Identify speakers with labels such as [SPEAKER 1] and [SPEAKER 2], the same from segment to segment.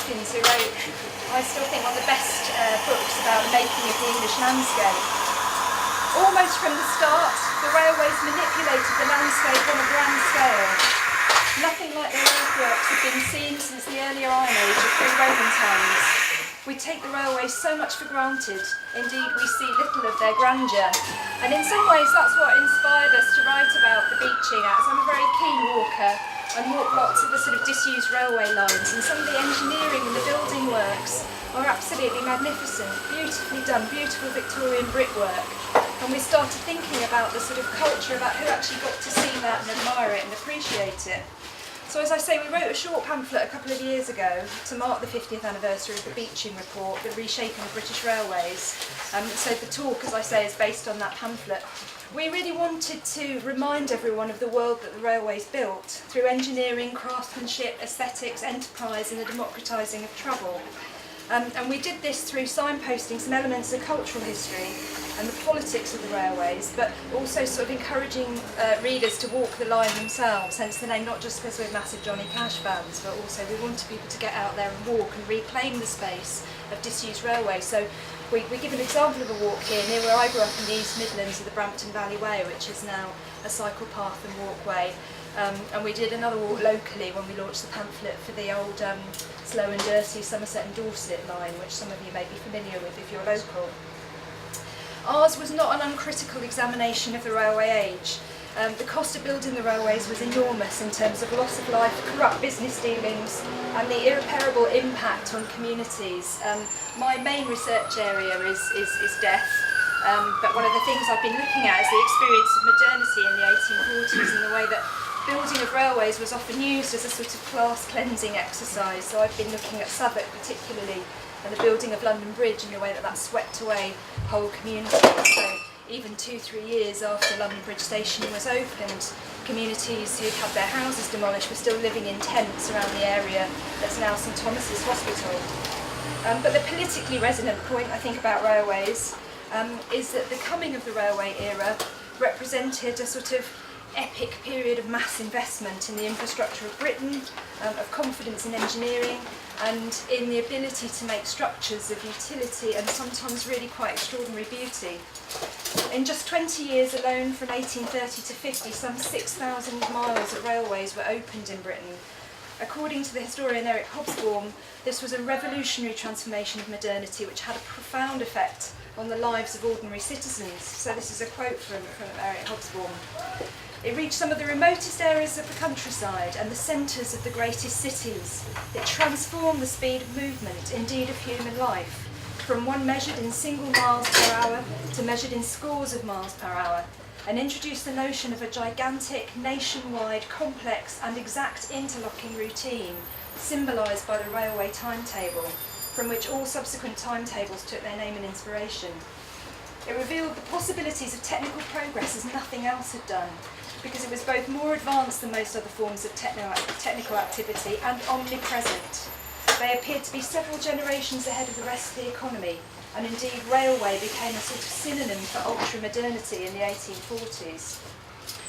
[SPEAKER 1] Hoskins, who wrote, I still think, one of the best books about the making of the English landscape. Almost from the start, the railways manipulated the landscape on a grand scale. Nothing like their earthworks had been seen since the earlier Iron Age of pre-Roman times. We take the railways so much for granted, indeed we see little of their grandeur. And in some ways that's what inspired us to write about the Beeching Axe. I'm a very keen walker and walk lots of the sort of disused railway lines, and some of the engineering and the building works are absolutely magnificent, beautifully done, beautiful Victorian brickwork. And we started thinking about the sort of culture, about who actually got to see that and admire it and appreciate it. So as I say, we wrote a short pamphlet a couple of years ago to mark the 50th anniversary of the Beeching Report, the Reshaping of British Railways. So the talk, as I say, is based on that pamphlet. We really wanted to remind everyone of the world that the railways built through engineering, craftsmanship, aesthetics, enterprise and the democratizing of travel. And we did this through signposting some elements of cultural history and the politics of the railways, but also sort of encouraging readers to walk the line themselves, hence the name, not just because we're massive Johnny Cash fans, but also we wanted people to get out there and walk and reclaim the space of disused railways. So we give an example of a walk here near where I grew up in the East Midlands of the Brampton Valley Way, which is now a cycle path and walkway. And we did another walk locally when we launched the pamphlet for the old slow and dirty Somerset and Dorset line, which some of you may be familiar with if you're local. Ours was not an uncritical examination of the railway age. The cost of building the railways was enormous in terms of loss of life, corrupt business dealings and the irreparable impact on communities. My main research area is death, but one of the things I've been looking at is the experience of modernity in the 1840s and the way that building of railways was often used as a sort of class cleansing exercise. So I've been looking at Southwark particularly, and the building of London Bridge and the way that that swept away whole communities. So even 2-3 years after London Bridge Station was opened, communities who'd had their houses demolished were still living in tents around the area that's now St Thomas's Hospital. But the politically resonant point I think about railways is that the coming of the railway era represented a sort of epic period of mass investment in the infrastructure of Britain, of confidence in engineering and in the ability to make structures of utility and sometimes really quite extraordinary beauty. In just 20 years alone, from 1830 to 50, some 6,000 miles of railways were opened in Britain. According to the historian Eric Hobsbawm, this was a revolutionary transformation of modernity which had a profound effect on the lives of ordinary citizens. So this is a quote from Eric Hobsbawm. It reached some of the remotest areas of the countryside and the centres of the greatest cities. It transformed the speed of movement, indeed of human life, from one measured in single miles per hour to measured in scores of miles per hour, and introduced the notion of a gigantic, nationwide, complex and exact interlocking routine, symbolised by the railway timetable, from which all subsequent timetables took their name and inspiration. It revealed the possibilities of technical progress as nothing else had done, because it was both more advanced than most other forms of technical activity and omnipresent. They appeared to be several generations ahead of the rest of the economy, and indeed railway became a sort of synonym for ultra-modernity in the 1840s.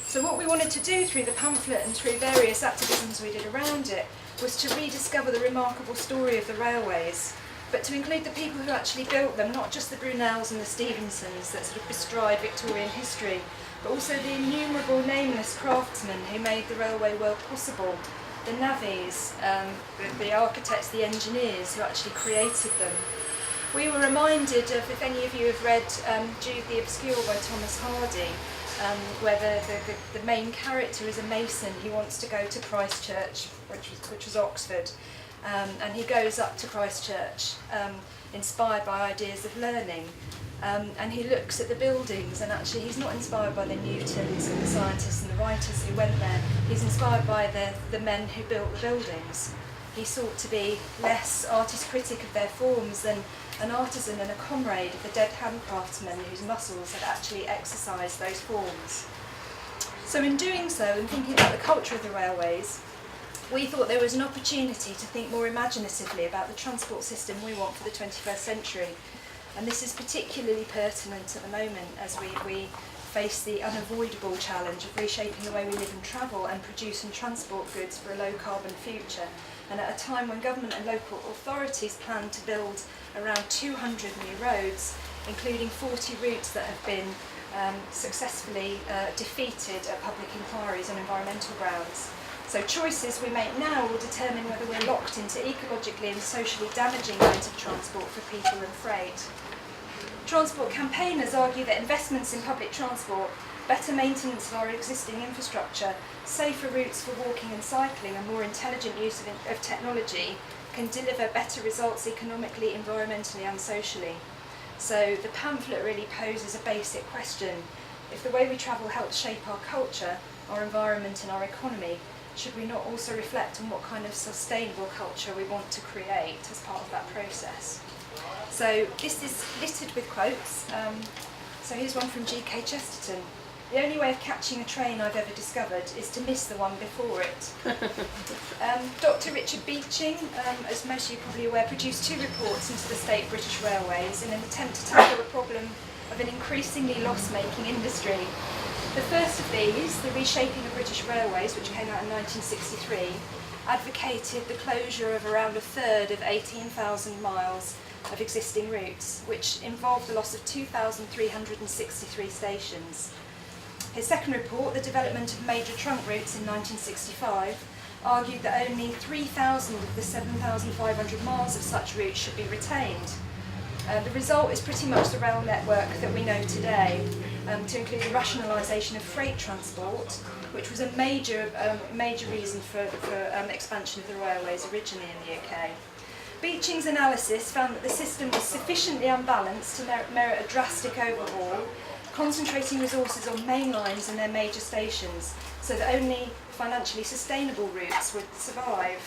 [SPEAKER 1] So what we wanted to do through the pamphlet and through various activisms we did around it was to rediscover the remarkable story of the railways, but to include the people who actually built them, not just the Brunels and the Stevensons that sort of bestride Victorian history, but also the innumerable nameless craftsmen who made the railway world possible, the navvies, the architects, the engineers who actually created them. We were reminded of, if any of you have read Jude the Obscure by Thomas Hardy, where the main character is a mason. He wants to go to Christchurch, which was Oxford, and he goes up to Christchurch inspired by ideas of learning. And he looks at the buildings, and actually he's not inspired by the Newtons and the scientists and the writers who went there. He's inspired by the men who built the buildings. He sought to be less artist critic of their forms than an artisan and a comrade of the dead hand craftsmen whose muscles had actually exercised those forms. So in doing so, and thinking about the culture of the railways, we thought there was an opportunity to think more imaginatively about the transport system we want for the 21st century. And this is particularly pertinent at the moment as we face the unavoidable challenge of reshaping the way we live and travel and produce and transport goods for a low-carbon future. And at a time when government and local authorities plan to build around 200 new roads, including 40 routes that have been successfully defeated at public inquiries on environmental grounds. So choices we make now will determine whether we're locked into ecologically and socially damaging modes of transport for people and freight. Transport campaigners argue that investments in public transport, better maintenance of our existing infrastructure, safer routes for walking and cycling, and more intelligent use of technology can deliver better results economically, environmentally and socially. So the pamphlet really poses a basic question. If the way we travel helps shape our culture, our environment and our economy, should we not also reflect on what kind of sustainable culture we want to create as part of that process? So this is littered with quotes. So here's one from G.K. Chesterton. The only way of catching a train I've ever discovered is to miss the one before it. Dr. Richard Beeching, as most of you are probably aware, produced 2 reports into the state British Railways in an attempt to tackle the problem of an increasingly loss-making industry. The first of these, the Reshaping of British Railways, which came out in 1963, advocated the closure of around a third of 18,000 miles of existing routes, which involved the loss of 2,363 stations. His second report, The Development of Major Trunk Routes in 1965, argued that only 3,000 of the 7,500 miles of such routes should be retained. The result is pretty much the rail network that we know today, to include the rationalisation of freight transport, which was a major reason for expansion of the railways originally in the UK. Beeching's analysis found that the system was sufficiently unbalanced to merit a drastic overhaul, concentrating resources on main lines and their major stations, so that only financially sustainable routes would survive.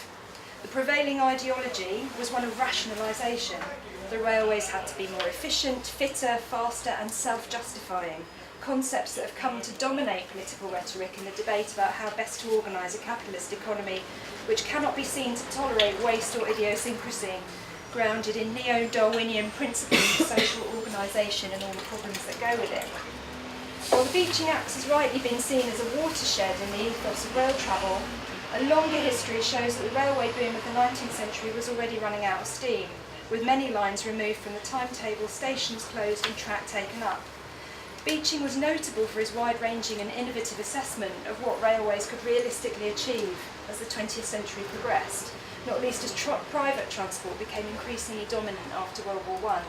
[SPEAKER 1] The prevailing ideology was one of rationalisation. The railways had to be more efficient, fitter, faster and self-justifying, concepts that have come to dominate political rhetoric in the debate about how best to organise a capitalist economy which cannot be seen to tolerate waste or idiosyncrasy, grounded in neo-Darwinian principles of social organisation and all the problems that go with it. While the Beeching Axe has rightly been seen as a watershed in the ethos of rail travel, a longer history shows that the railway boom of the 19th century was already running out of steam, with many lines removed from the timetable, stations closed and track taken up. Beeching was notable for his wide-ranging and innovative assessment of what railways could realistically achieve as the 20th century progressed, not least as private transport became increasingly dominant after World War I.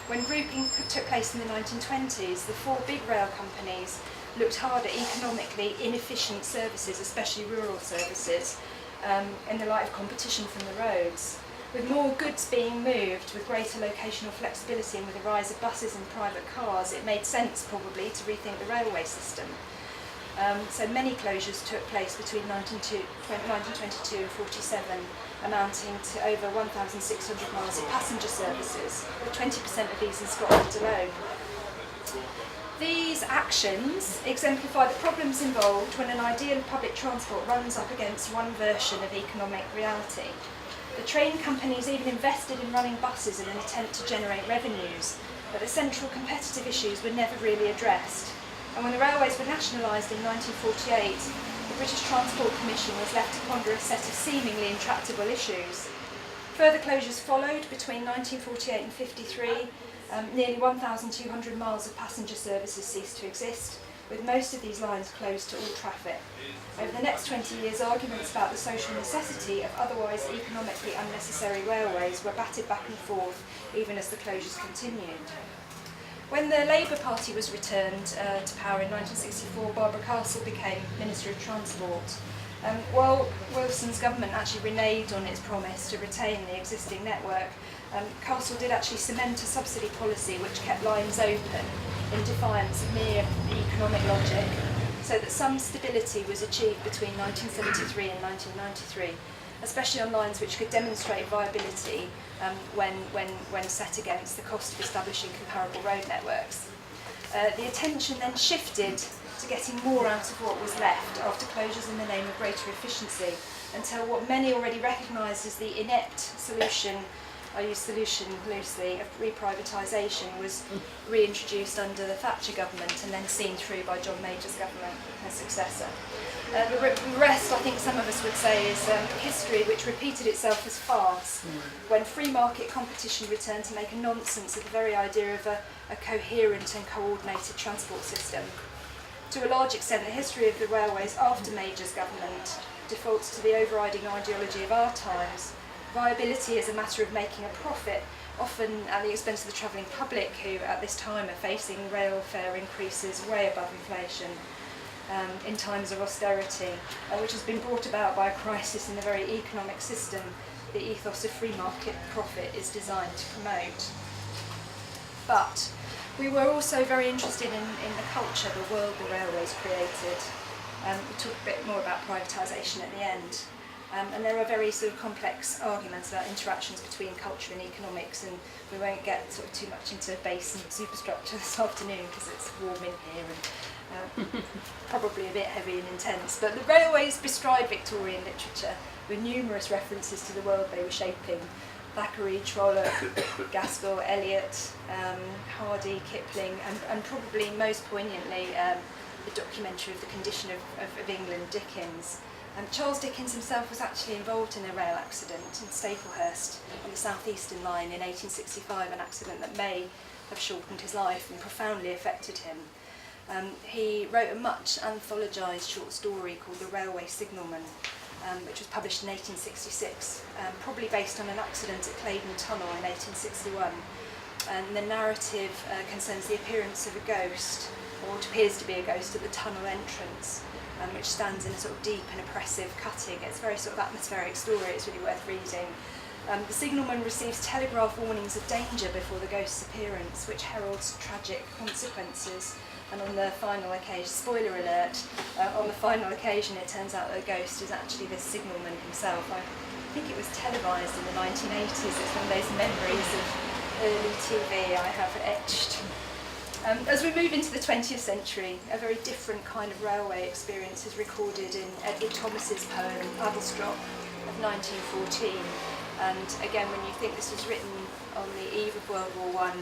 [SPEAKER 1] When grouping took place in the 1920s, the 4 big rail companies looked hard at economically inefficient services, especially rural services, in the light of competition from the roads. With more goods being moved, with greater locational flexibility and with the rise of buses and private cars, it made sense probably to rethink the railway system. So many closures took place between 1922 and 47, amounting to over 1,600 miles of passenger services, with 20% of these in Scotland alone. These actions exemplify the problems involved when an ideal of public transport runs up against one version of economic reality. The train companies even invested in running buses in an attempt to generate revenues, but the central competitive issues were never really addressed. And when the railways were nationalised in 1948, the British Transport Commission was left to ponder a set of seemingly intractable issues. Further closures followed between 1948 and 53. Nearly 1,200 miles of passenger services ceased to exist, with most of these lines closed to all traffic. Over the next 20 years, arguments about the social necessity of otherwise economically unnecessary railways were batted back and forth, even as the closures continued. When the Labour Party was returned to power in 1964, Barbara Castle became Minister of Transport. While Wilson's government actually reneged on its promise to retain the existing network, Castle did actually cement a subsidy policy which kept lines open in defiance of mere economic logic, so that some stability was achieved between 1973 and 1993, especially on lines which could demonstrate viability when set against the cost of establishing comparable road networks. The attention then shifted to getting more out of what was left after closures in the name of greater efficiency, until what many already recognised as the inept solution I use solution loosely, of reprivatisation was reintroduced under the Thatcher government and then seen through by John Major's government, her successor. The rest, I think some of us would say, is history which repeated itself as farce, when free market competition returned to make a nonsense of the very idea of a coherent and coordinated transport system. To a large extent, the history of the railways after Major's government defaults to the overriding ideology of our times. Viability is a matter of making a profit, often at the expense of the travelling public, who at this time are facing rail fare increases way above inflation in times of austerity, which has been brought about by a crisis in the very economic system the ethos of free market profit is designed to promote. But we were also very interested in the culture, the world the railways created. We'll talk a bit more about privatisation at the end. And there are very sort of complex arguments about interactions between culture and economics, and we won't get sort of too much into base and superstructure this afternoon because it's warm in here and probably a bit heavy and intense. But the railways bestride Victorian literature with numerous references to the world they were shaping. Thackeray, Trollope, Gaskell, Eliot, Hardy, Kipling, and probably most poignantly the documentary of the condition of England, Dickens. Charles Dickens himself was actually involved in a rail accident in Staplehurst on the South Eastern Line in 1865, an accident that may have shortened his life and profoundly affected him. He wrote a much anthologised short story called The Railway Signalman, which was published in 1866, probably based on an accident at Claydon Tunnel in 1861. And the narrative concerns the appearance of a ghost, or what appears to be a ghost, at the tunnel entrance, which stands in a sort of deep and oppressive cutting. It's a very sort of atmospheric story, it's really worth reading. The signalman receives telegraph warnings of danger before the ghost's appearance, which heralds tragic consequences. And on the final occasion, spoiler alert, on the final occasion it turns out that the ghost is actually the signalman himself. I think it was televised in the 1980s. It's one of those memories of early TV I have etched. As we move into the 20th century, a very different kind of railway experience is recorded in Edward Thomas's poem Addlestrop of 1914. And again, when you think this was written on the eve of World War I,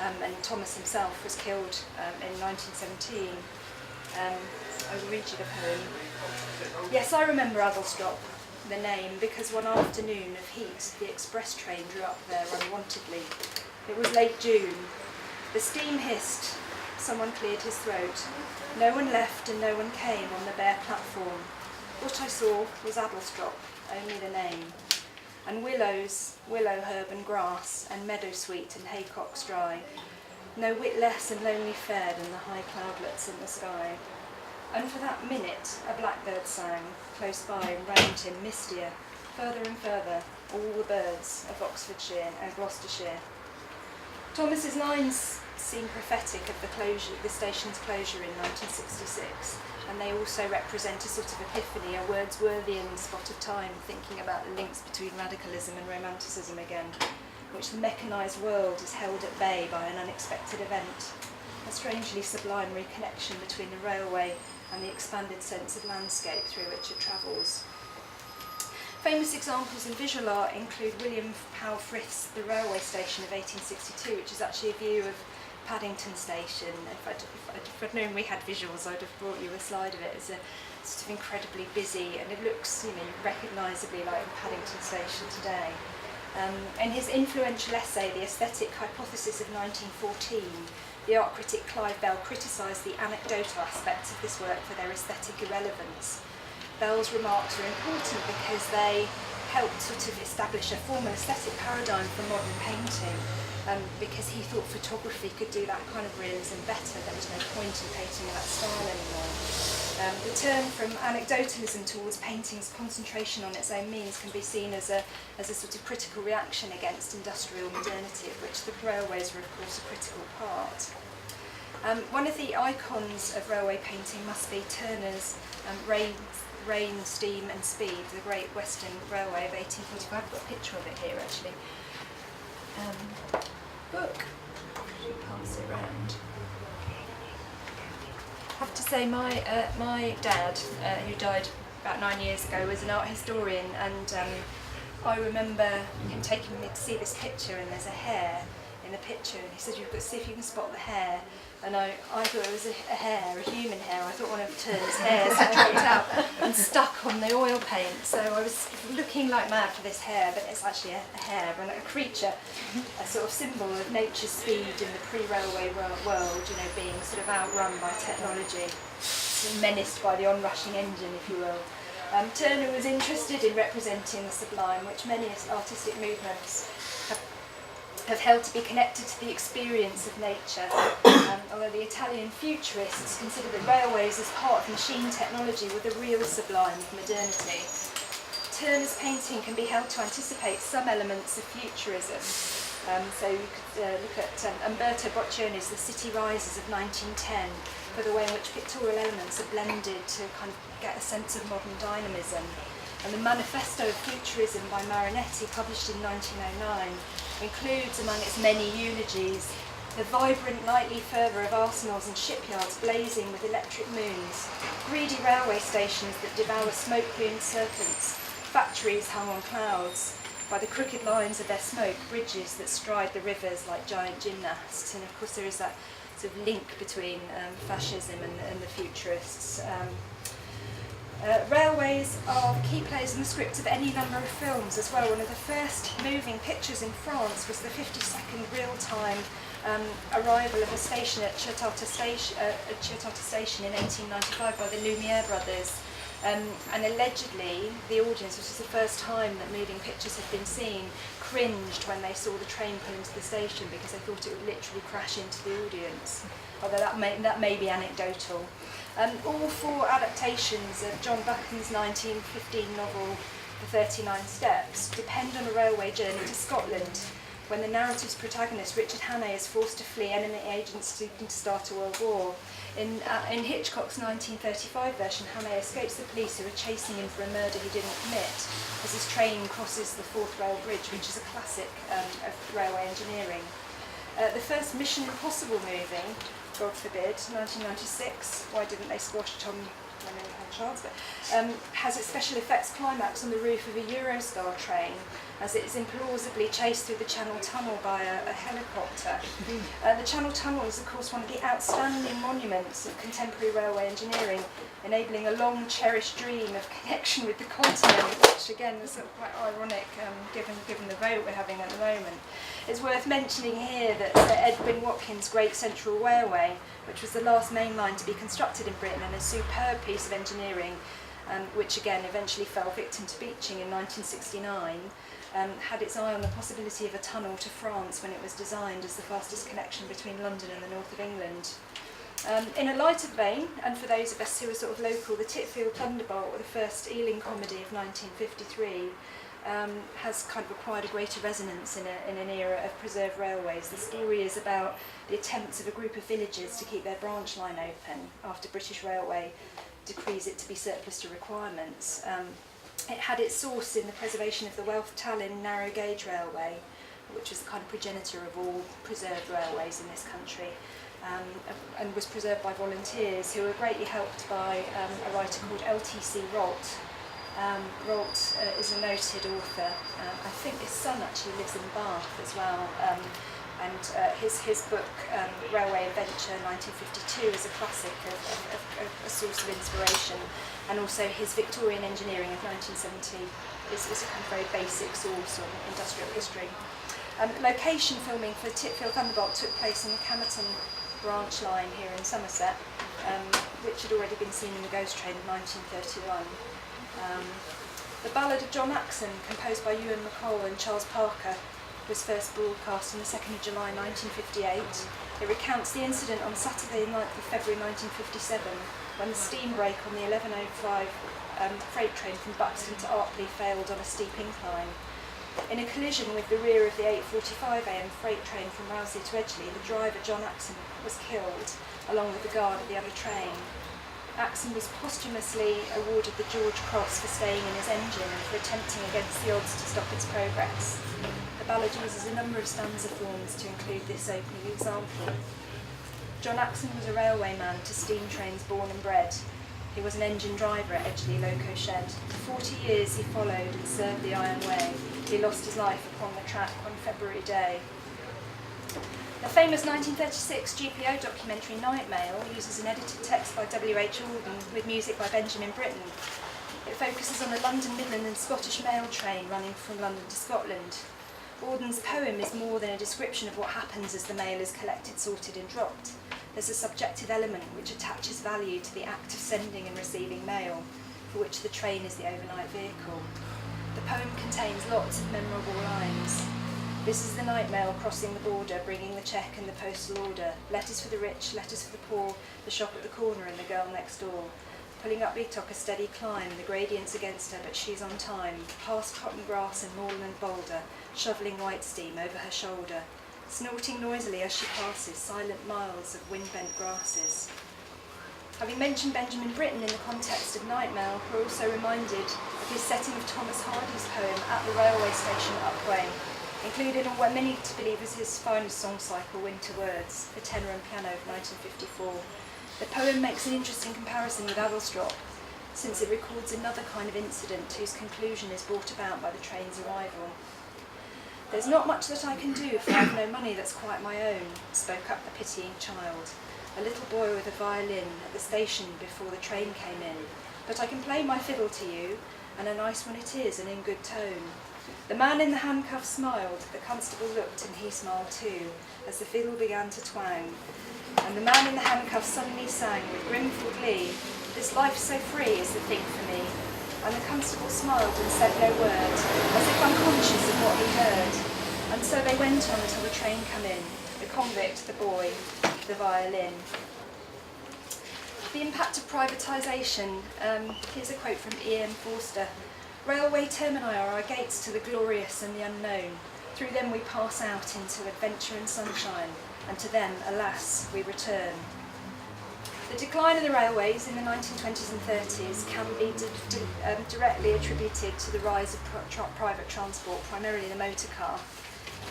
[SPEAKER 1] and Thomas himself was killed in 1917, I will read you the poem. Yes, I remember Addlestrop, the name, because one afternoon of heat the express train drew up there unwontedly. It was late June. The steam hissed, someone cleared his throat. No one left and no one came on the bare platform. What I saw was Addlestrop, only the name. And willows, willow herb and grass, and meadowsweet and haycocks dry. No whit less and lonely fair than the high cloudlets in the sky. And for that minute a blackbird sang, close by and round him mistier, further and further, all the birds of Oxfordshire and Gloucestershire. Thomas's lines seem prophetic of the station's closure in 1966, and they also represent a sort of epiphany, a Wordsworthian spot of time, thinking about the links between radicalism and romanticism again, which the mechanised world is held at bay by an unexpected event, a strangely sublime reconnection between the railway and the expanded sense of landscape through which it travels. Famous examples in visual art include William Powell Frith's The Railway Station of 1862, which is actually a view of Paddington Station. If I'd known we had visuals, I'd have brought you a slide of it. It's a sort of incredibly busy, and it looks, recognisably like Paddington Station today. In his influential essay, The Aesthetic Hypothesis of 1914, the art critic Clive Bell criticised the anecdotal aspects of this work for their aesthetic irrelevance. Bell's remarks are important because they helped sort of establish a formal aesthetic paradigm for modern painting, because he thought photography could do that kind of realism better. There was no point in painting in that style anymore. The turn from anecdotalism towards painting's concentration on its own means can be seen as a sort of critical reaction against industrial modernity, of which the railways were of course a critical part. One of the icons of railway painting must be Turner's Rain, Steam and Speed, the Great Western Railway of 1845. I've got a picture of it here actually. Book. Should pass it round. I have to say my dad, who died about 9 years ago, was an art historian, and I remember him taking me to see this picture, and there's a hare in the picture, and he said, "You've got to see if you can spot the hare." And I thought it was a hare, a human hare. I thought one of Turner's hairs had dropped out and stuck on the oil paint. So I was looking like mad for this hare, but it's actually a hare, and a creature, a sort of symbol of nature's speed in the pre-railway world, you know, being sort of outrun by technology, sort of menaced by the onrushing engine, if you will. Turner was interested in representing the sublime, which many artistic movements have held to be connected to the experience of nature, although the Italian futurists considered that railways as part of machine technology were the real sublime of modernity. Turner's painting can be held to anticipate some elements of futurism. So you could look at Umberto Boccioni's The City Rises of 1910, for the way in which pictorial elements are blended to kind of get a sense of modern dynamism. And the Manifesto of Futurism by Marinetti, published in 1909, includes among its many eulogies the vibrant nightly fervour of arsenals and shipyards blazing with electric moons, greedy railway stations that devour smoke-plumed serpents, factories hung on clouds, by the crooked lines of their smoke, bridges that stride the rivers like giant gymnasts. And of course there is that sort of link between fascism and the futurists. Railways are the key players in the scripts of any number of films as well. One of the first moving pictures in France was the 50-second real-time arrival of a station at Chatata Station in 1895 by the Lumiere brothers. And allegedly, the audience, which is the first time that moving pictures had been seen, cringed when they saw the train pull into the station because they thought it would literally crash into the audience. Although that may be anecdotal. All four adaptations of John Buchan's 1915 novel, The 39 Steps, depend on a railway journey to Scotland, when the narrative's protagonist, Richard Hannay, is forced to flee enemy agents seeking to start a world war. In Hitchcock's 1935 version, Hannay escapes the police who are chasing him for a murder he didn't commit as his train crosses the Forth Rail Bridge, which is a classic of railway engineering. The first Mission Impossible movie, God forbid, 1996, why didn't they squash Tom when they had a chance, but has its special effects climax on the roof of a Eurostar train as it is implausibly chased through the Channel Tunnel by a helicopter. The Channel Tunnel is of course one of the outstanding monuments of contemporary railway engineering, enabling a long cherished dream of connection with the continent, which again is sort of quite ironic given the vote we're having at the moment. It's worth mentioning here that Sir Edwin Watkins' Great Central Railway, which was the last main line to be constructed in Britain and a superb piece of engineering, which again eventually fell victim to Beeching in 1969, had its eye on the possibility of a tunnel to France when it was designed as the fastest connection between London and the north of England. In a lighter vein, and for those of us who are sort of local, the Titfield Thunderbolt, the first Ealing comedy of 1953, has kind of acquired a greater resonance in an era of preserved railways. The story is about the attempts of a group of villagers to keep their branch line open after British Railway decrees it to be surplus to requirements. It had its source in the preservation of the Welth-Tallinn narrow gauge railway, which was the kind of progenitor of all preserved railways in this country, and was preserved by volunteers who were greatly helped by a writer called L.T.C. Rolt. Rolt is a noted author. I think his son actually lives in Bath as well, and his book Railway Adventure 1952 is a classic of a source of inspiration, and also his Victorian Engineering of 1970 is a kind of very basic source on industrial history. Location filming for Titfield Thunderbolt took place on the Camerton branch line here in Somerset, which had already been seen in the Ghost Train of 1931. The Ballad of John Axon, composed by Ewan MacColl and Charles Parker, was first broadcast on the 2nd of July 1958. It recounts the incident on Saturday 9th of February 1957, when the steam brake on the 11:05 freight train from Buxton to Artley failed on a steep incline. In a collision with the rear of the 8:45am freight train from Rowsley to Edgeley, the driver, John Axon, was killed, along with the guard of the other train. Axon was posthumously awarded the George Cross for staying in his engine and for attempting against the odds to stop its progress. The ballad uses a number of stanza forms to include this opening example. John Axon was a railwayman to steam trains born and bred. He was an engine driver at Edgeley Loco Shed. For 40 years he followed and served the Iron Way. He lost his life upon the track one February day. The famous 1936 GPO documentary Night Mail uses an edited text by W.H. Auden with music by Benjamin Britten. It focuses on a London, Midland and Scottish mail train running from London to Scotland. Auden's poem is more than a description of what happens as the mail is collected, sorted and dropped. There's a subjective element which attaches value to the act of sending and receiving mail, for which the train is the overnight vehicle. The poem contains lots of memorable lines. This is the night mail crossing the border, bringing the cheque and the postal order. Letters for the rich, letters for the poor, the shop at the corner and the girl next door. Pulling up Beetock a steady climb, the gradient's against her but she's on time. Past cotton grass and moorland boulder, shovelling white steam over her shoulder. Snorting noisily as she passes, silent miles of wind-bent grasses. Having mentioned Benjamin Britten in the context of Night Mail, we're also reminded of his setting of Thomas Hardy's poem At the Railway Station at Upway, included on what many to believe is his finest song cycle, Winter Words, for tenor and piano of 1954. The poem makes an interesting comparison with Adlestrop, since it records another kind of incident whose conclusion is brought about by the train's arrival. There's not much that I can do, for I've no money that's quite my own, spoke up the pitying child, a little boy with a violin at the station before the train came in. But I can play my fiddle to you, and a nice one it is, and in good tone. The man in the handcuffs smiled, the constable looked, and he smiled too, as the fiddle began to twang. And the man in the handcuffs suddenly sang with grimful glee, "This life's so free is the thing for me." And the constable smiled and said no word, as if unconscious of what he heard. And so they went on until the train came in, the convict, the boy, the violin. The impact of privatisation. Here's a quote from E.M. Forster. "Railway termini are our gates to the glorious and the unknown. Through them we pass out into adventure and sunshine, and to them, alas, we return." The decline of the railways in the 1920s and 30s can be directly attributed to the rise of private transport, primarily the motor car.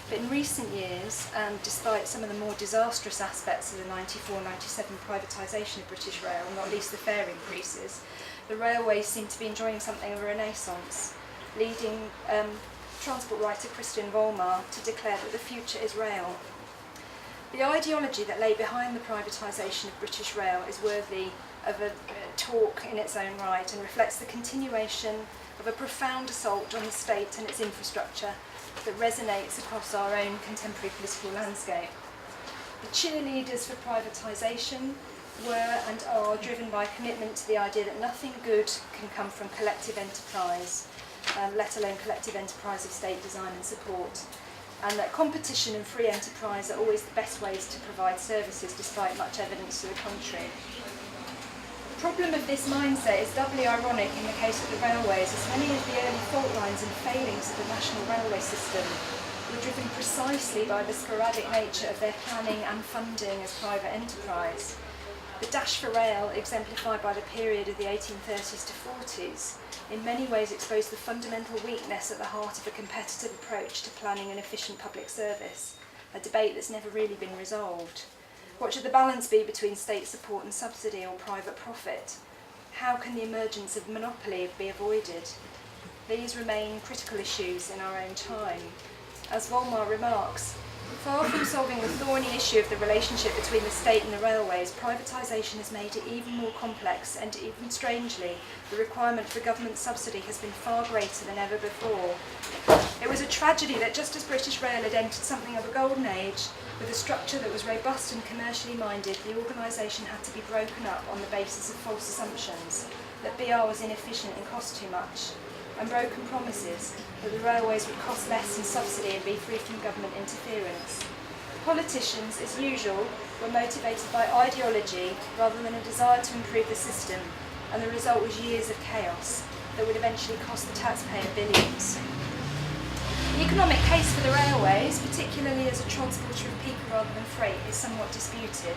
[SPEAKER 1] But in recent years, and despite some of the more disastrous aspects of the 94-97 privatisation of British Rail, not least the fare increases, the railways seem to be enjoying something of a renaissance, leading transport writer Christian Volmar to declare that the future is rail. The ideology that lay behind the privatisation of British Rail is worthy of a talk in its own right and reflects the continuation of a profound assault on the state and its infrastructure that resonates across our own contemporary political landscape. The cheerleaders for privatisation were and are driven by a commitment to the idea that nothing good can come from collective enterprise, let alone collective enterprise of state design and support, and that competition and free enterprise are always the best ways to provide services, despite much evidence to the contrary. The problem of this mindset is doubly ironic in the case of the railways, as many of the early fault lines and failings of the national railway system were driven precisely by the sporadic nature of their planning and funding as private enterprise. The dash for rail, exemplified by the period of the 1830s to 40s, in many ways exposed the fundamental weakness at the heart of a competitive approach to planning an efficient public service, a debate that's never really been resolved. What should the balance be between state support and subsidy or private profit? How can the emergence of monopoly be avoided? These remain critical issues in our own time. As Volmar remarks, far from solving the thorny issue of the relationship between the state and the railways, privatisation has made it even more complex, and even strangely, the requirement for government subsidy has been far greater than ever before. It was a tragedy that just as British Rail had entered something of a golden age, with a structure that was robust and commercially minded, the organisation had to be broken up on the basis of false assumptions, that BR was inefficient and cost too much, and broken promises that the railways would cost less in subsidy and be free from government interference. Politicians, as usual, were motivated by ideology rather than a desire to improve the system, and the result was years of chaos that would eventually cost the taxpayer billions. The economic case for the railways, particularly as a transporter of people rather than freight, is somewhat disputed.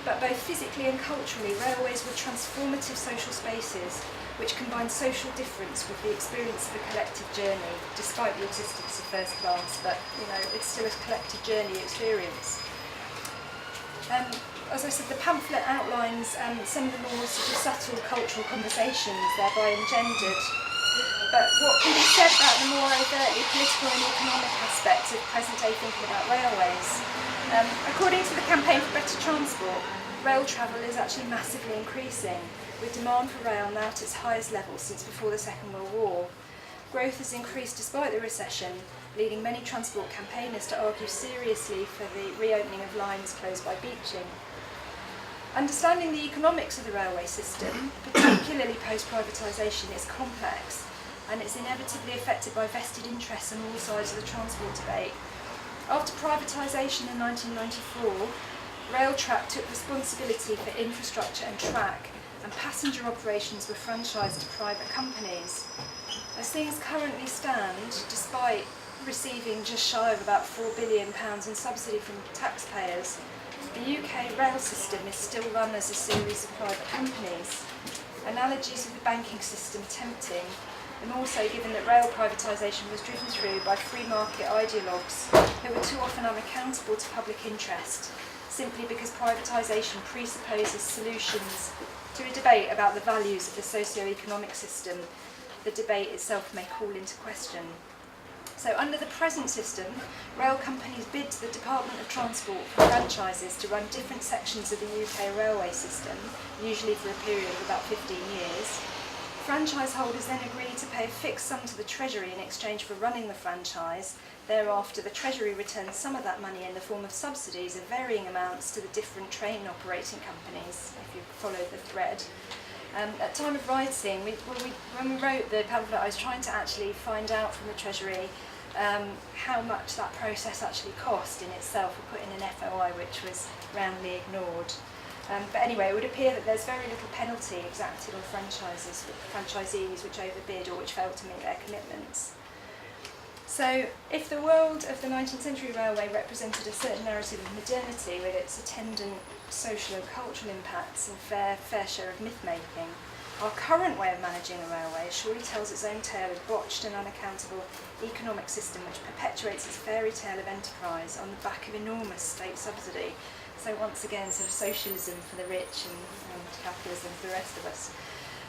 [SPEAKER 1] But both physically and culturally, railways were transformative social spaces which combined social difference with the experience of a collective journey, despite the existence of first class, but it's still a collective journey experience. as I said, the pamphlet outlines some of the more sort of subtle cultural conversations thereby engendered. But what can be said about the more overtly political and economic aspects of present-day thinking about railways? According to the Campaign for Better Transport, rail travel is actually massively increasing, with demand for rail now at its highest level since before the Second World War. Growth has increased despite the recession, leading many transport campaigners to argue seriously for the reopening of lines closed by Beeching. Understanding the economics of the railway system, particularly post-privatisation, is complex, and it's inevitably affected by vested interests on all sides of the transport debate. After privatisation in 1994, Railtrack took responsibility for infrastructure and track, and passenger operations were franchised to private companies. As things currently stand, despite receiving just shy of about £4 billion in subsidy from taxpayers, the UK rail system is still run as a series of private companies. Analogies with the banking system are tempting, and also given that rail privatisation was driven through by free market ideologues who were too often unaccountable to public interest, simply because privatisation presupposes solutions to a debate about the values of the socio-economic system. The debate itself may call into question. So under the present system, rail companies bid to the Department of Transport for franchises to run different sections of the UK railway system, usually for a period of about 15 years. Franchise holders then agree to pay a fixed sum to the Treasury in exchange for running the franchise. Thereafter, the Treasury returns some of that money in the form of subsidies of varying amounts to the different train operating companies, if you follow the thread. At time of writing, when we wrote the pamphlet, I was trying to actually find out from the Treasury how much that process actually cost in itself. We put in an FOI which was roundly ignored. But anyway, it would appear that there's very little penalty exacted on franchisees which overbid or which failed to meet their commitments. So, if the world of the 19th century railway represented a certain narrative of modernity with its attendant social and cultural impacts and fair share of myth-making, our current way of managing a railway surely tells its own tale of botched and unaccountable economic system which perpetuates its fairy tale of enterprise on the back of enormous state subsidy. So once again, sort of socialism for the rich and capitalism for the rest of us.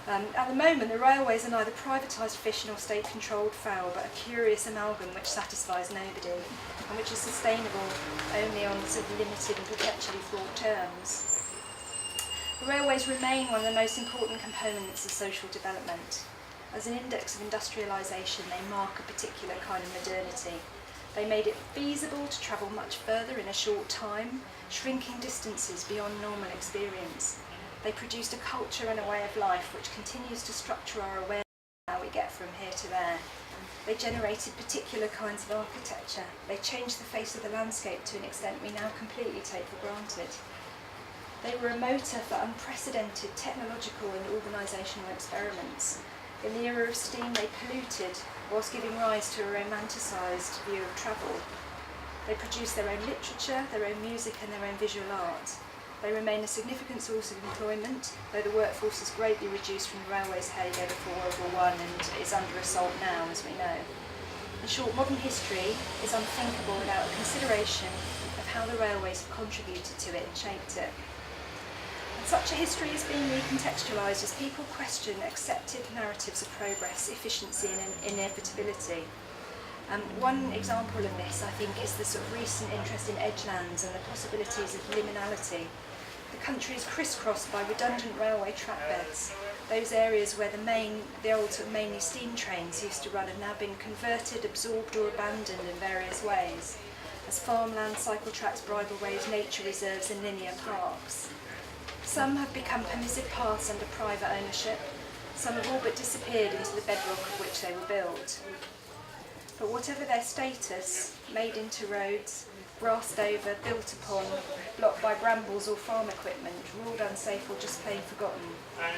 [SPEAKER 1] At the moment, the railways are neither privatised fish nor state-controlled fowl, but a curious amalgam which satisfies nobody, and which is sustainable only on sort of limited and perpetually fraught terms. The railways remain one of the most important components of social development. As an index of industrialisation, they mark a particular kind of modernity. They made it feasible to travel much further in a short time, shrinking distances beyond normal experience. They produced a culture and a way of life which continues to structure our awareness of how we get from here to there. They generated particular kinds of architecture. They changed the face of the landscape to an extent we now completely take for granted. They were a motor for unprecedented technological and organisational experiments. In the era of steam, they polluted, whilst giving rise to a romanticised view of travel. They produced their own literature, their own music and their own visual art. They remain a significant source of employment, though the workforce is greatly reduced from the railway's heyday before World War I and is under assault now, as we know. In short, modern history is unthinkable without a consideration of how the railways have contributed to it and shaped it. And such a history is being recontextualised as people question accepted narratives of progress, efficiency and inevitability. One example of this, I think, is the sort of recent interest in edgelands and the possibilities of liminality. The country is crisscrossed by redundant railway track beds. Those areas where the old sort of mainly steam trains used to run have now been converted, absorbed or abandoned in various ways, as farmland, cycle tracks, bridleways, nature reserves and linear parks. Some have become permissive paths under private ownership. Some have all but disappeared into the bedrock of which they were built. But whatever their status, made into roads, grassed over, built upon, blocked by brambles or farm equipment, ruled unsafe or just plain forgotten,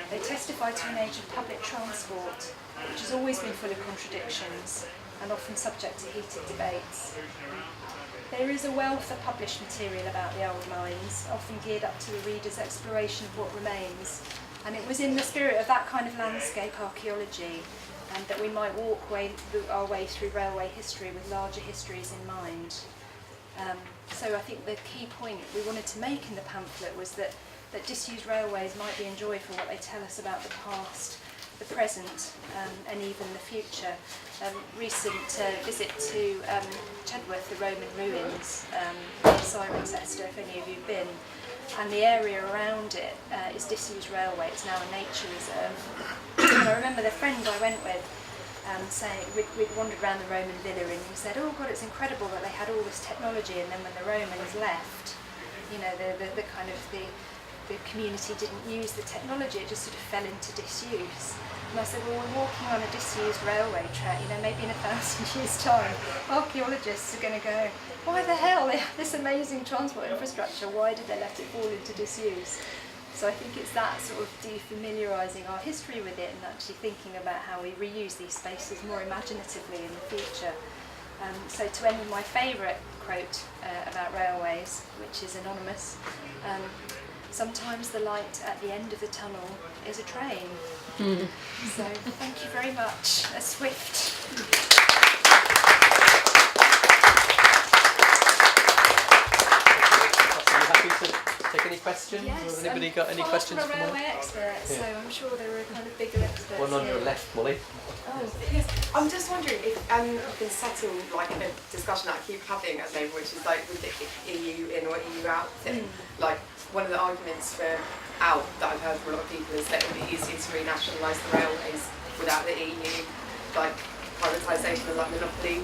[SPEAKER 1] they testify to an age of public transport, which has always been full of contradictions and often subject to heated debates. There is a wealth of published material about the old lines, often geared up to the reader's exploration of what remains, and it was in the spirit of that kind of landscape archaeology that we might walk our way through railway history with larger histories in mind. So I think the key point we wanted to make in the pamphlet was that disused railways might be enjoyed for what they tell us about the past, the present, and even the future. Recent visit to Chedworth, the Roman ruins, near Cirencester, if any of you have been, and the area around it is disused railway. It's now a nature reserve. And I remember the friend I went with saying, we'd wandered around the Roman villa, and he said, oh God, it's incredible that they had all this technology, and then when the Romans left, you know, the kind of the community didn't use the technology, it just sort of fell into disuse. And I said, well, we're walking on a disused railway track, you know, maybe in 1,000 years' time, archaeologists are going to go, why the hell, they have this amazing transport infrastructure, why did they let it fall into disuse? So I think it's that sort of defamiliarising our history with it and actually thinking about how we reuse these spaces more imaginatively in the future. So to end with my favourite quote about railways, which is anonymous, sometimes the light at the end of the tunnel is a train. So thank you very much. A swift.
[SPEAKER 2] Are you happy to take any questions?
[SPEAKER 1] Yes,
[SPEAKER 2] Has anybody got any questions
[SPEAKER 1] from a
[SPEAKER 2] for Molly?
[SPEAKER 1] railway expert, so I'm sure there are kind of bigger experts.
[SPEAKER 2] One on
[SPEAKER 1] here.
[SPEAKER 2] your left, Molly.
[SPEAKER 3] Oh, yes. I'm just wondering if been setting like a discussion that I keep having at the moment, which is like with the EU in or EU out thing. Like one of the arguments for out that I've heard from a lot of people is that it would be easier to renationalise the railways without the EU, like privatisation and like monopoly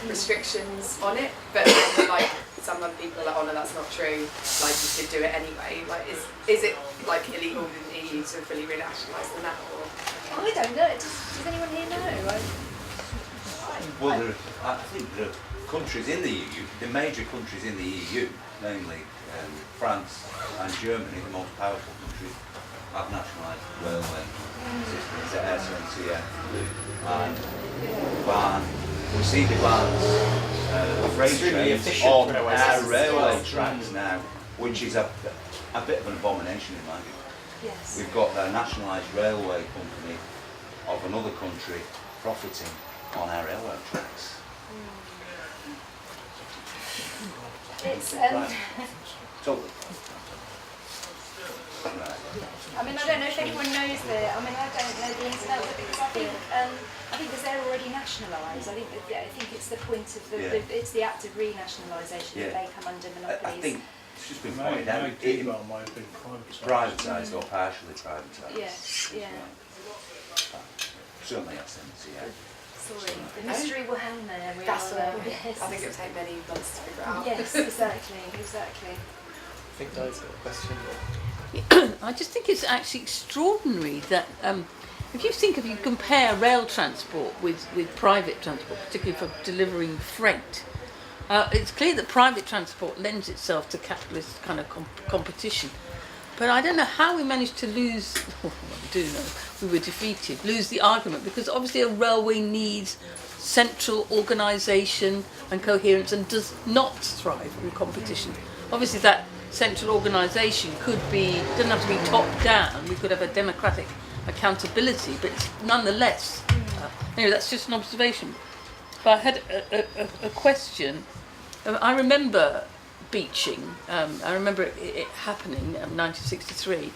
[SPEAKER 3] restrictions on it. But then, like some other people are like, oh no, that's not true. Like you should do it anyway. Like is it like illegal in the EU to fully renationalise them now? Or?
[SPEAKER 1] I don't know. Does anyone here know?
[SPEAKER 4] Well, I think the countries in the EU, the major countries in the EU, namely France and Germany, the most powerful countries, have nationalised railway systems at SNCF and ban. We see the bans freight trains on our railway tracks now, which is a bit of an abomination in my view.
[SPEAKER 1] Yes.
[SPEAKER 4] We've got a nationalised railway company of another country profiting on our railway tracks.
[SPEAKER 1] It's
[SPEAKER 4] So,
[SPEAKER 1] I mean, I don't know if anyone knows I don't know the ins and outs of it, because I think because they're already nationalised. I think it's the point of it's the act of renationalisation that they come under monopolies.
[SPEAKER 4] I think it's just been pointed out. It might have been privatised or partially privatised.
[SPEAKER 1] Yes, yeah.
[SPEAKER 4] Certainly SNCF.
[SPEAKER 1] Sorry, the mystery will hang there.
[SPEAKER 3] That's
[SPEAKER 1] yes.
[SPEAKER 3] I think it would take many months to figure it out.
[SPEAKER 1] Yes, exactly.
[SPEAKER 2] I think Di's got a question.
[SPEAKER 5] I just think it's actually extraordinary that if you compare rail transport with private transport, particularly for delivering freight, it's clear that private transport lends itself to capitalist kind of competition. But I don't know how we managed to lose, well, I do know, we were defeated, lose the argument, because obviously a railway needs central organisation and coherence and does not thrive in competition. Obviously that central organisation doesn't have to be top down, we could have a democratic accountability, but nonetheless, anyway, that's just an observation. But I had a question. I remember Beeching, I remember it happening in 1963,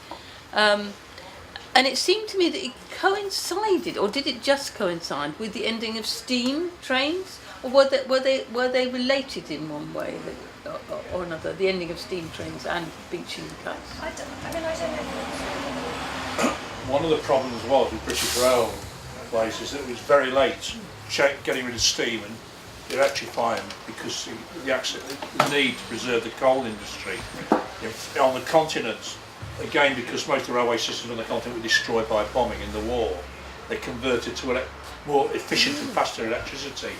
[SPEAKER 5] and it seemed to me that it coincided, or did it just coincide with the ending of steam trains, or were they related in one way or another, the ending of steam trains and Beeching Axe?
[SPEAKER 1] I don't know.
[SPEAKER 6] One of the problems was with British Railways is that it was very late getting rid of steam and electrifying, because the need to preserve the coal industry on the continent. Again, because most of the railway systems on the continent were destroyed by bombing in the war, they converted to more efficient and faster electricity.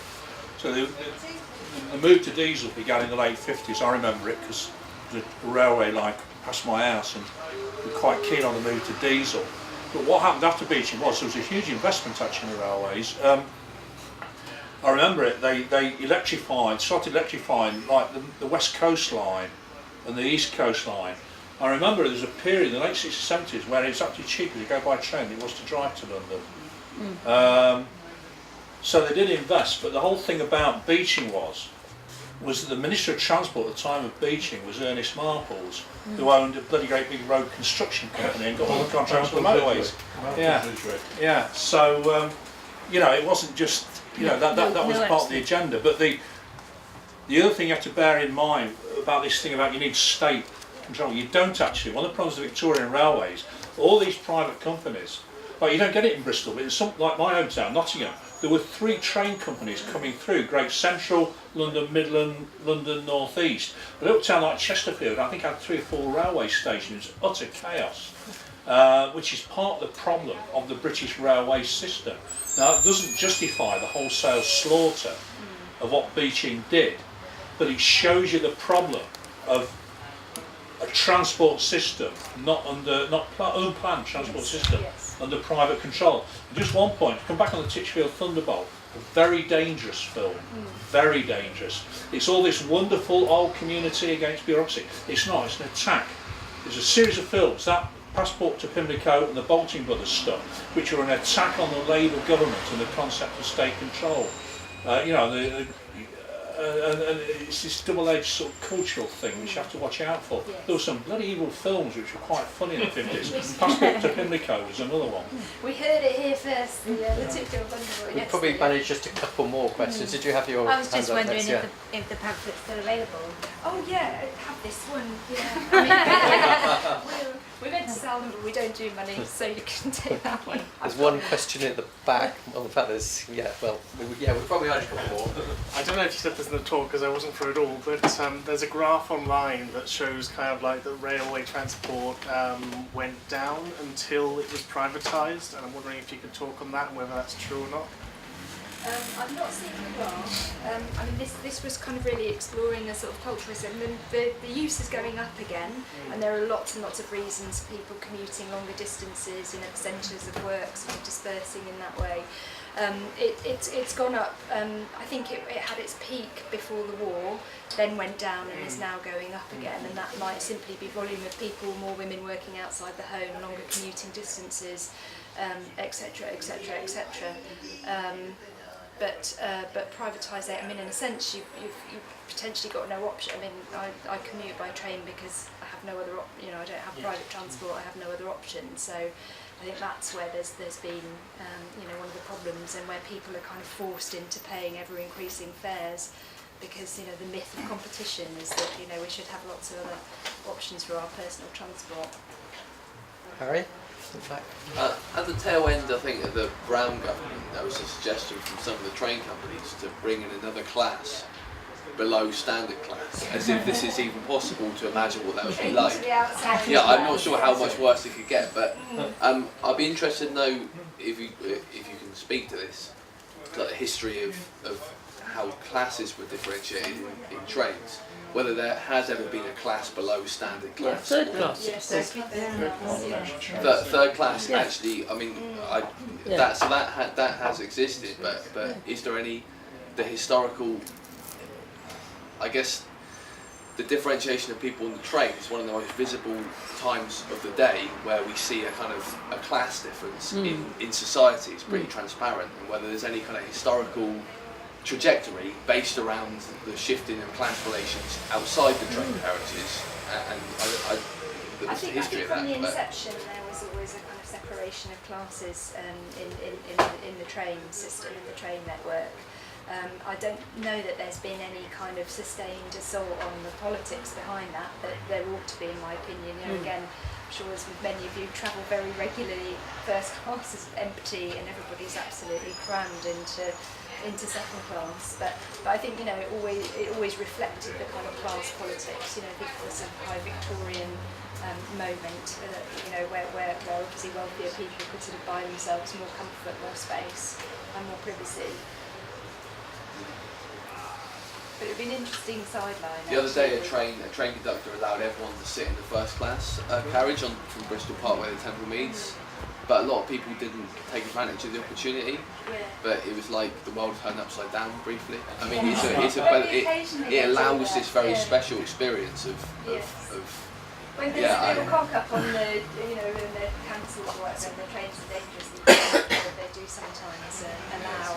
[SPEAKER 6] So the move to diesel began in the late 50s. I remember it because the railway line passed my house and we were quite keen on the move to diesel. But what happened after Beeching was there was a huge investment actually in the railways. I remember it, they started electrifying like the West Coast line and the East Coast line. I remember there was a period in the late 60s, 70s where it was actually cheaper to go by train than it was to drive to London. So they did invest, but the whole thing about Beeching was was that the Minister of Transport at the time of Beeching was Ernest Marples, who owned a bloody great big road construction company and got all the contracts for the motorways. Yeah. So, you know, it wasn't just, you know, that was part of the agenda. But the other thing you have to bear in mind about this thing about you need state control, you don't actually. One of the problems of Victorian railways, all these private companies, well, you don't get it in Bristol, but in some, like my hometown, Nottingham, there were 3 train companies coming through, Great Central, London Midland, London North East. But a little town like Chesterfield, I think had 3 or 4 railway stations, utter chaos, which is part of the problem of the British railway system. Now, it doesn't justify the wholesale slaughter of what Beeching did, but it shows you the problem of a transport system, not unplanned transport system, under private control. And just one point, come back on the Titchfield Thunderbolt, a very dangerous film, very dangerous. It's all this wonderful old community against bureaucracy. It's not, it's an attack. There's a series of films, that Passport to Pimlico and the Bolting Brothers stuff, which are an attack on the Labour government and the concept of state control. You know, and it's this double-edged sort of cultural thing which you have to watch out for.
[SPEAKER 1] Yes.
[SPEAKER 6] There were some bloody evil films which were quite funny in the 50s. Passport to Pimlico was another one.
[SPEAKER 1] We heard it here first, the Titchfield Thunderbolt.
[SPEAKER 2] We probably managed just a couple more questions. Did you have your
[SPEAKER 7] I was just
[SPEAKER 2] hand up
[SPEAKER 7] wondering
[SPEAKER 2] next?
[SPEAKER 7] if the pamphlet's still available.
[SPEAKER 1] Oh yeah, I have this one. Yeah. I mean, we meant to sell them, but we don't do money, so you can take that one.
[SPEAKER 2] There's one question at the back. Oh, in fact, there's, we probably had a couple more.
[SPEAKER 8] I don't know if you said this in the talk because I wasn't for it all, but there's a graph online that shows kind of like the railway transport went down until it was privatised, and I'm wondering if you could talk on that and whether that's true or not.
[SPEAKER 1] I've not seen the graph. I mean, this was kind of really exploring a sort of culturalism. The use is going up again, and there are lots and lots of reasons for people commuting longer distances, you know, the centres of work sort of dispersing in that way. It's gone up. I think it had its peak before the war, then went down and is now going up again, and that might simply be volume of people, more women working outside the home, longer commuting distances, etc., etc., etc. But privatisation, I mean, in a sense, you've potentially got no option. I mean, I commute by train because I have no other, I don't have private transport. I have no other option. So I think that's where there's been, one of the problems, and where people are kind of forced into paying ever increasing fares, because the myth of competition is that we should have lots of other options for our personal transport.
[SPEAKER 2] Harry? In fact.
[SPEAKER 9] At the tail end, I think, of the Brown government, there was a suggestion from some of the train companies to bring in another class below standard class, as if this is even possible to imagine what that would be like. Yeah, I'm not sure how much worse it could get, but I'd be interested to know if you can speak to this, like the history of how classes were differentiated in trains. Whether there has ever been a class below standard class.
[SPEAKER 5] Third class.
[SPEAKER 9] Third class, actually. I mean, that has existed, but is there the historical? I guess the differentiation of people on the train is one of the most visible times of the day where we see a kind of a class difference in society. It's pretty transparent, and whether there's any kind of historical trajectory based around the shifting of class relations outside the train carriages, and
[SPEAKER 1] I think from the inception there was always a kind of separation of classes in the train system, in the train network. I don't know that there's been any kind of sustained assault on the politics behind that, but there ought to be, in my opinion. Again, I'm sure as with many of you travel very regularly, first class is empty and everybody's absolutely crammed into second class, but I think it always reflected the kind of class politics. I think it was a high Victorian moment, where obviously wealthier people could sort of buy themselves more comfort, more space, and more privacy. But it'd be an interesting sideline.
[SPEAKER 9] The other day, a train conductor allowed everyone to sit in the first class carriage from Bristol Parkway to Temple Meads. But a lot of people didn't take advantage of the opportunity. But it was like the world turned upside down briefly. I mean, it allows this very special experience of
[SPEAKER 1] when there's a little cock up on the, when they're cancelled or whatever, and the trains are dangerous, they do sometimes allow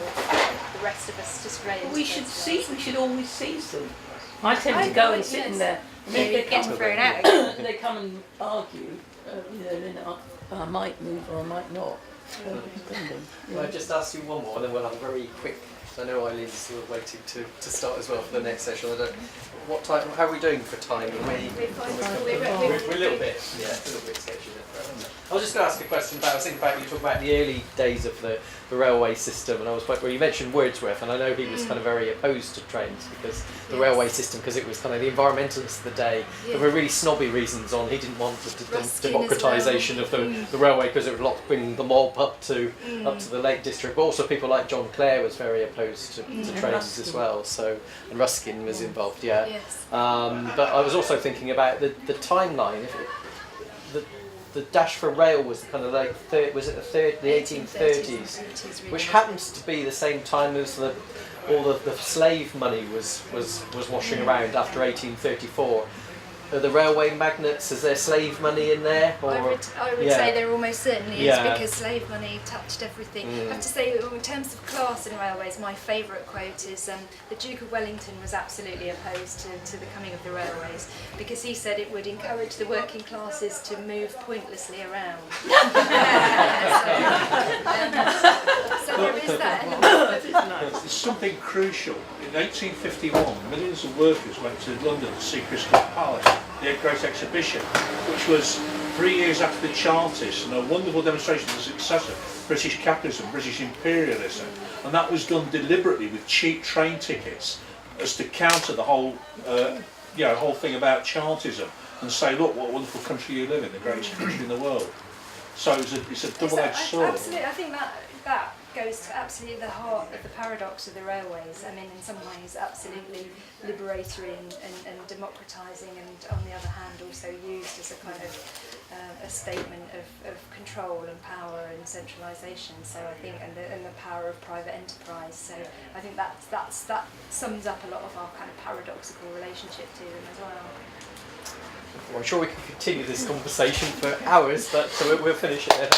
[SPEAKER 1] the rest of us to stray into
[SPEAKER 5] We should always seize them. I tend to go and sit in there. And
[SPEAKER 7] Maybe
[SPEAKER 5] they
[SPEAKER 7] getting
[SPEAKER 5] come,
[SPEAKER 7] thrown out again.
[SPEAKER 5] they come and argue, then I might move or I might not. Depending.
[SPEAKER 2] Can I just ask you one more, and then we'll have a very quick. I know Eileen's sort of waiting to start as well for the next session. I don't. What time? How are we doing for time? We're a little bit, yeah, a little bit sketchy. I was just going to ask a question about. I was thinking about you talking about the early days of the railway system, and I was quite. Well, you mentioned Wordsworth, and I know he was kind of very opposed to trains because the railway system, because it was kind of the environmentalists of the day. There were really snobby reasons on. He didn't want the democratisation of the railway because it would bring the mob up to the Lake District. But also people like John Clare was very opposed to trains
[SPEAKER 5] Ruskin
[SPEAKER 2] as well. So and Ruskin was involved, yeah.
[SPEAKER 1] Yes.
[SPEAKER 2] But I was also thinking about the timeline. The dash for rail was the kind of like was it the 1830s, which happens to be the same time as all the slave money was washing around after 1834. Are the railway magnates, is there slave money in there? Or?
[SPEAKER 1] I would say there almost certainly is,
[SPEAKER 2] Yeah.
[SPEAKER 1] because slave money touched everything. I have to say, in terms of class in railways, my favourite quote is the Duke of Wellington was absolutely opposed to the coming of the railways because he said it would encourage the working classes to move pointlessly around. So there is that element.
[SPEAKER 6] There's something crucial. In 1851, millions of workers went to London to see Crystal Palace, the Great Exhibition, which was 3 years after the Chartists, and a wonderful demonstration of the success of British capitalism, British imperialism, and that was done deliberately with cheap train tickets as to counter the whole thing about Chartism and say, look, what a wonderful country you live in, the greatest country in the world. So it's a double-edged sword.
[SPEAKER 1] Absolutely, I think that goes to absolutely the heart of the paradox of the railways. I mean, in some ways, absolutely liberatory and democratising, and on the other hand, also used as a kind of a statement of control and power and centralisation. So I think, and the power of private enterprise. So I think that sums up a lot of our kind of paradoxical relationship to them as well.
[SPEAKER 2] Well, I'm sure we can continue this conversation for hours, but so we'll finish it there.